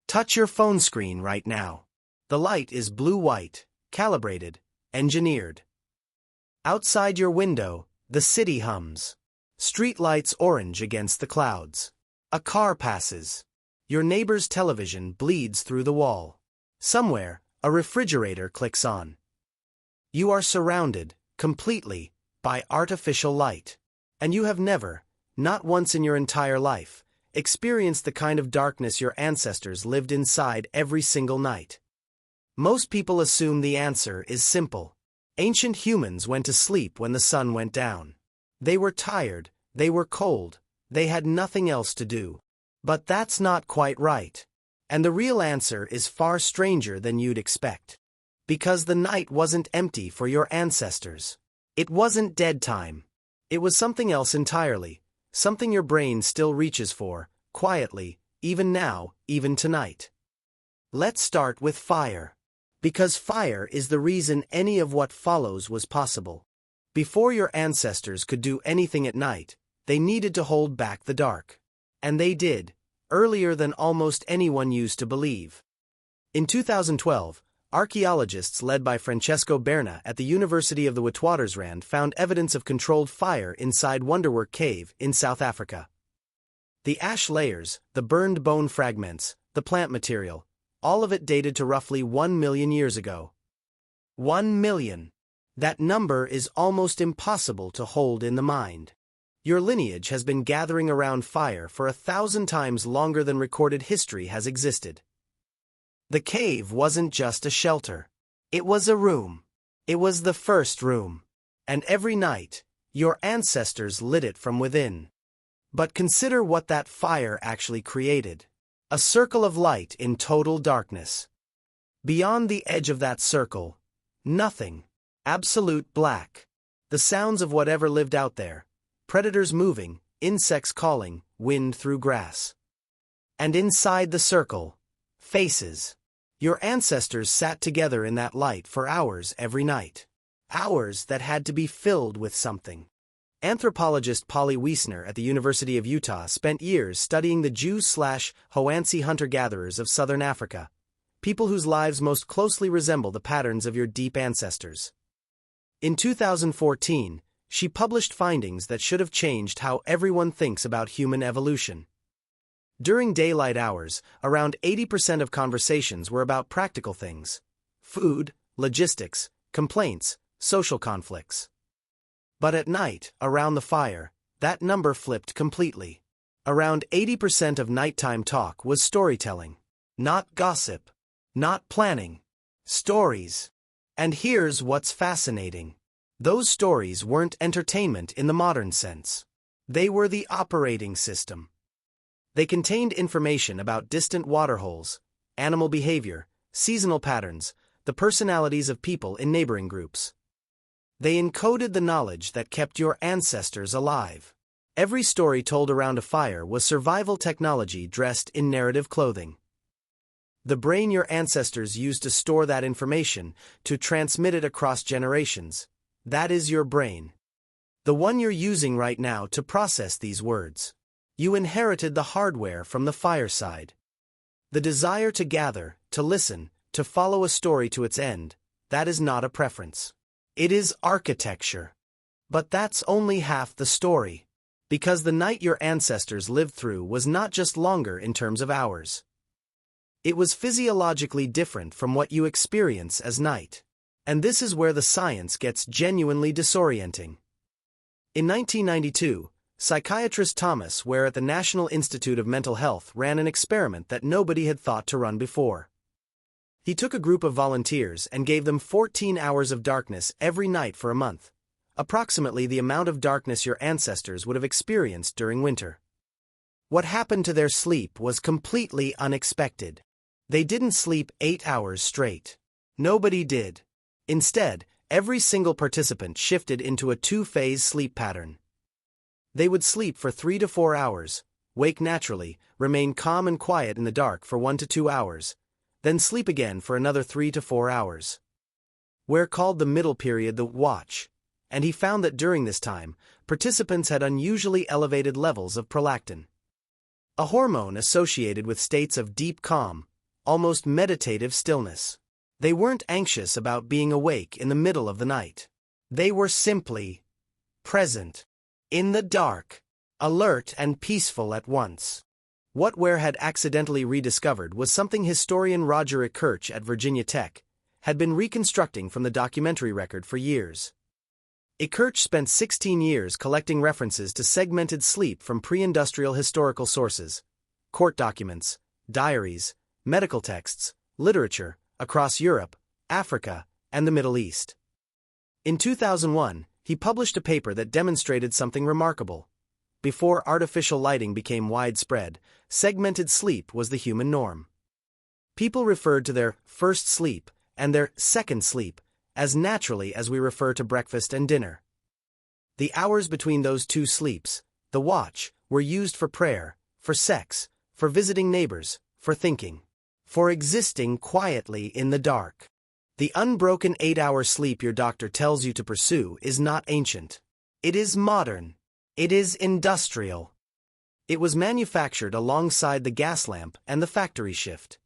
Touch your phone screen right now. The light is blue-white, calibrated, engineered. Outside your window, the city hums. Street lights orange against the clouds. A car passes. Your neighbor's television bleeds through the wall. Somewhere, a refrigerator clicks on. You are surrounded, completely, by artificial light. And you have never, not once in your entire life, experienced the kind of darkness your ancestors lived inside every single night. Most people assume the answer is simple. Ancient humans went to sleep when the sun went down. They were tired, they were cold, they had nothing else to do. But that's not quite right. And the real answer is far stranger than you'd expect. Because the night wasn't empty for your ancestors. It wasn't dead time. It was something else entirely, something your brain still reaches for, quietly, even now, even tonight. Let's start with fire. Because fire is the reason any of what follows was possible. Before your ancestors could do anything at night, they needed to hold back the dark. And they did, earlier than almost anyone used to believe. In 2012, archaeologists led by Francesco Berna at the University of the Witwatersrand found evidence of controlled fire inside Wonderwork Cave in South Africa. The ash layers, the burned bone fragments, the plant material, all of it dated to roughly 1 million years ago. 1 million. That number is almost impossible to hold in the mind. Your lineage has been gathering around fire for 1,000 times longer than recorded history has existed. The cave wasn't just a shelter. It was a room. It was the first room. And every night, your ancestors lit it from within. But consider what that fire actually created. A circle of light in total darkness. Beyond the edge of that circle, nothing. Absolute black. The sounds of whatever lived out there. Predators moving, insects calling, wind through grass. And inside the circle, faces. Your ancestors sat together in that light for hours every night. Hours that had to be filled with something. Anthropologist Polly Wiesner at the University of Utah spent years studying the Jew/Hoansi hunter-gatherers of southern Africa, people whose lives most closely resemble the patterns of your deep ancestors. In 2014, she published findings that should have changed how everyone thinks about human evolution. During daylight hours, around 80% of conversations were about practical things: food, logistics, complaints, social conflicts. But at night, around the fire, that number flipped completely. Around 80% of nighttime talk was storytelling. Not gossip. Not planning. Stories. And here's what's fascinating. Those stories weren't entertainment in the modern sense. They were the operating system. They contained information about distant waterholes, animal behavior, seasonal patterns, the personalities of people in neighboring groups. They encoded the knowledge that kept your ancestors alive. Every story told around a fire was survival technology dressed in narrative clothing. The brain your ancestors used to store that information, to transmit it across generations. That is your brain. The one you're using right now to process these words. You inherited the hardware from the fireside. The desire to gather, to listen, to follow a story to its end, that is not a preference. It is architecture. But that's only half the story. Because the night your ancestors lived through was not just longer in terms of hours. It was physiologically different from what you experience as night. And this is where the science gets genuinely disorienting. In 1992, psychiatrist Thomas Ware at the National Institute of Mental Health ran an experiment that nobody had thought to run before. He took a group of volunteers and gave them 14 hours of darkness every night for a month, approximately the amount of darkness your ancestors would have experienced during winter. What happened to their sleep was completely unexpected. They didn't sleep 8 hours straight. Nobody did. Instead, every single participant shifted into a two-phase sleep pattern. They would sleep for 3 to 4 hours, wake naturally, remain calm and quiet in the dark for 1 to 2 hours, then sleep again for another 3 to 4 hours. Ware called the middle period the watch, and he found that during this time, participants had unusually elevated levels of prolactin, a hormone associated with states of deep calm, almost meditative stillness. They weren't anxious about being awake in the middle of the night. They were simply present, in the dark, alert and peaceful at once. What Ware had accidentally rediscovered was something historian Roger Kirch at Virginia Tech had been reconstructing from the documentary record for years. Kirch spent 16 years collecting references to segmented sleep from pre-industrial historical sources, court documents, diaries, medical texts, literature, across Europe, Africa, and the Middle East. In 2001, he published a paper that demonstrated something remarkable. Before artificial lighting became widespread, segmented sleep was the human norm. People referred to their first sleep and their second sleep as naturally as we refer to breakfast and dinner. The hours between those two sleeps, the watch, were used for prayer, for sex, for visiting neighbors, for thinking, for existing quietly in the dark. The unbroken 8-hour sleep your doctor tells you to pursue is not ancient. It is modern. It is industrial. It was manufactured alongside the gas lamp and the factory shift.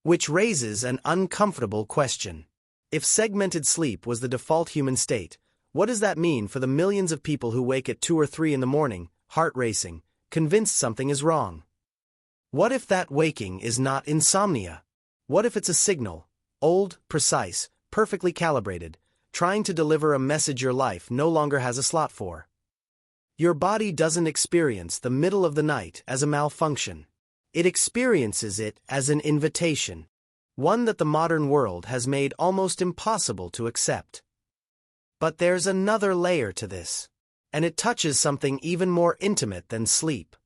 Which raises an uncomfortable question. If segmented sleep was the default human state, what does that mean for the millions of people who wake at 2 or 3 in the morning, heart racing, convinced something is wrong? What if that waking is not insomnia? What if it's a signal, old, precise, perfectly calibrated, trying to deliver a message your life no longer has a slot for? Your body doesn't experience the middle of the night as a malfunction. It experiences it as an invitation, one that the modern world has made almost impossible to accept. But there's another layer to this, and it touches something even more intimate than sleep.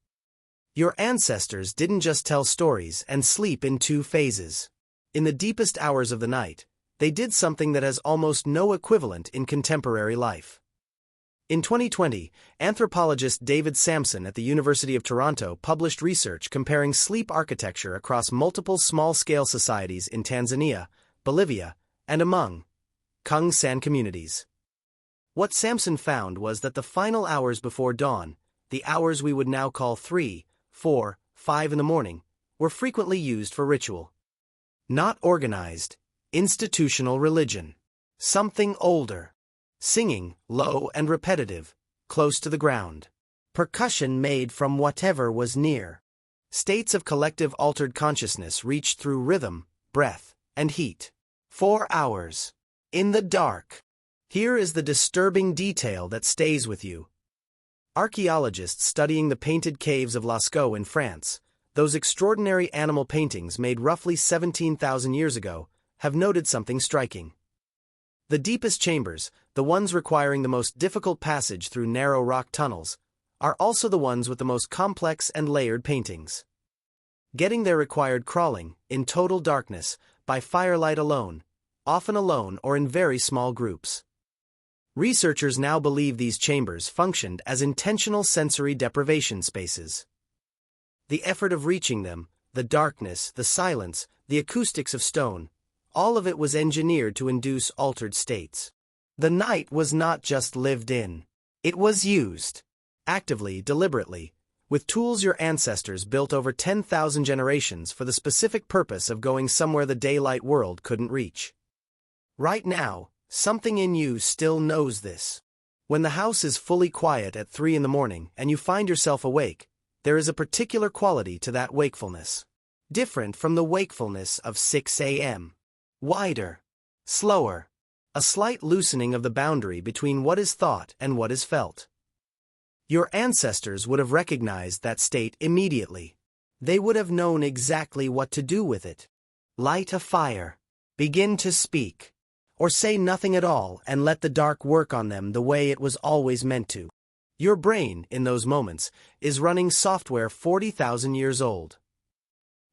Your ancestors didn't just tell stories and sleep in 2 phases. In the deepest hours of the night, they did something that has almost no equivalent in contemporary life. In 2020, anthropologist David Sampson at the University of Toronto published research comparing sleep architecture across multiple small-scale societies in Tanzania, Bolivia, and among Kung San communities. What Sampson found was that the final hours before dawn, the hours we would now call 3, 4, 5 in the morning, were frequently used for ritual. Not organized, institutional religion. Something older. Singing, low and repetitive, close to the ground. Percussion made from whatever was near. States of collective altered consciousness reached through rhythm, breath, and heat. 4 hours. In the dark. Here is the disturbing detail that stays with you. Archaeologists studying the painted caves of Lascaux in France, those extraordinary animal paintings made roughly 17,000 years ago, have noted something striking. The deepest chambers, the ones requiring the most difficult passage through narrow rock tunnels, are also the ones with the most complex and layered paintings. Getting there required crawling, in total darkness, by firelight alone, often alone or in very small groups. Researchers now believe these chambers functioned as intentional sensory deprivation spaces. The effort of reaching them, the darkness, the silence, the acoustics of stone, all of it was engineered to induce altered states. The night was not just lived in. It was used. Actively, deliberately, with tools your ancestors built over 10,000 generations for the specific purpose of going somewhere the daylight world couldn't reach. Right now, something in you still knows this. When the house is fully quiet at 3 in the morning and you find yourself awake, there is a particular quality to that wakefulness. Different from the wakefulness of 6 a.m. Wider. Slower. A slight loosening of the boundary between what is thought and what is felt. Your ancestors would have recognized that state immediately. They would have known exactly what to do with it. Light a fire. Begin to speak. Or say nothing at all and let the dark work on them the way it was always meant to. Your brain, in those moments, is running software 40,000 years old.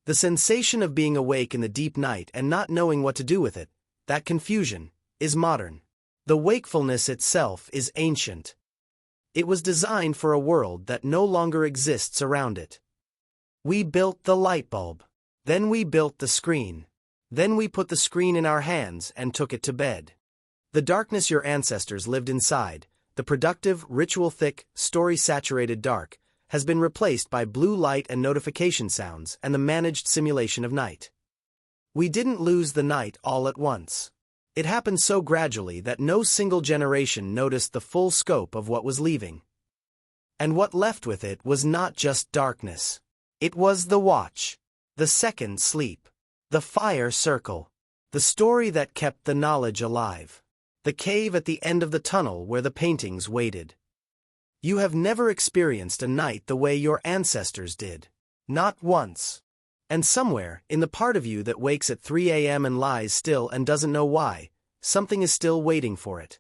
The sensation of being awake in the deep night and not knowing what to do with it, that confusion, is modern. The wakefulness itself is ancient. It was designed for a world that no longer exists around it. We built the light bulb. Then we built the screen. Then we put the screen in our hands and took it to bed. The darkness your ancestors lived inside, the productive, ritual-thick, story-saturated dark, has been replaced by blue light and notification sounds and the managed simulation of night. We didn't lose the night all at once. It happened so gradually that no single generation noticed the full scope of what was leaving. And what left with it was not just darkness. It was the watch, the second sleep, the fire circle, the story that kept the knowledge alive, the cave at the end of the tunnel where the paintings waited. You have never experienced a night the way your ancestors did. Not once. And somewhere, in the part of you that wakes at 3 a.m. and lies still and doesn't know why, something is still waiting for it.